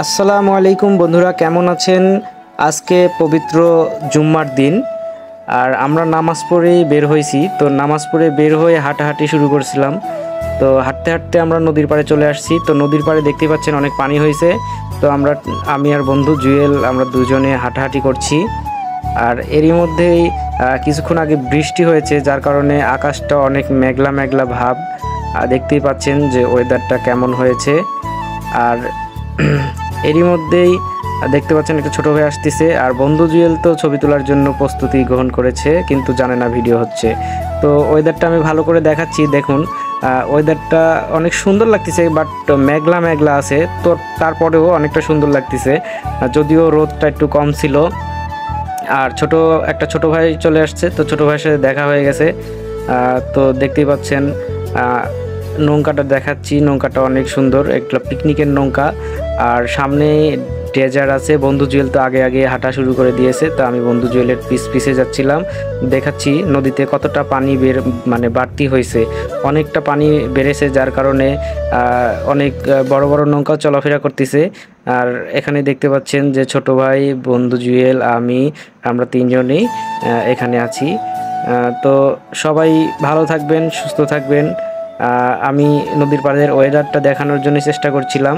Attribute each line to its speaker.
Speaker 1: আসসালামু আলাইকুম বন্ধুরা, কেমন আছেন? আজকে পবিত্র জুম্মার দিন আর আমরা নামাজ পড়েই বের হয়েছি। তো নামাজ পড়ে বের হয়ে হাঁটাহাঁটি শুরু করছিলাম। তো হাঁটতে হাঁটতে আমরা নদীর পাড়ে চলে আসছি। তো নদীর পাড়ে দেখতেই পাচ্ছেন অনেক পানি হয়েছে। তো আমি আর বন্ধু জুয়েল আমরা দুজনে হাঁটাহাঁটি করছি। আর এরই মধ্যেই কিছুক্ষণ আগে বৃষ্টি হয়েছে, যার কারণে আকাশটা অনেক মেঘলা মেঘলা ভাব। দেখতেই পাচ্ছেন যে ওয়েদারটা কেমন হয়েছে। আর এরই মধ্যেই দেখতে পাচ্ছেন একটা ছোট ভাই আসতেছে, আর বন্ধু জুয়েল তো ছবি তোলার জন্য প্রস্তুতি গ্রহণ করেছে, কিন্তু জানে না ভিডিও হচ্ছে। তো ওয়েদারটা আমি ভালো করে দেখাচ্ছি, দেখুন। ওয়েদারটা অনেক সুন্দর লাগতেছে, বাট মেঘলা মেঘলা আছে, তো তারপরেও অনেকটা সুন্দর লাগতেছে, যদিও রোদটা একটু কম ছিল। আর একটা ছোট ভাই চলে আসছে, তো ছোট ভাইয়ের সাথে দেখা হয়ে গেছে। তো দেখতেই পাচ্ছেন নৌকাটা দেখাচ্ছি, নৌকাটা অনেক সুন্দর, একটা পিকনিকের নৌকা। আর সামনে ডেজার্ট আছে। বন্ধু জুয়েল তো আগে আগে হাঁটা শুরু করে দিয়েছে, তো আমি বন্ধু জুয়েলের পিছে যাচ্ছিলাম। দেখাচ্ছি নদীতে কতটা পানি বাড়তি হয়েছে, অনেকটা পানি বেড়েছে, যার কারণে অনেক বড় বড় নৌকাও চলাফেরা করতেছে। আর এখানে দেখতে পাচ্ছেন যে ছোট ভাই, বন্ধু জুয়েল, আমরা তিনজনেই এখানে আছি। তো সবাই ভালো থাকবেন, সুস্থ থাকবেন। আমি নদীর পাড়ের ওয়েদারটা দেখানোর জন্য চেষ্টা করছিলাম।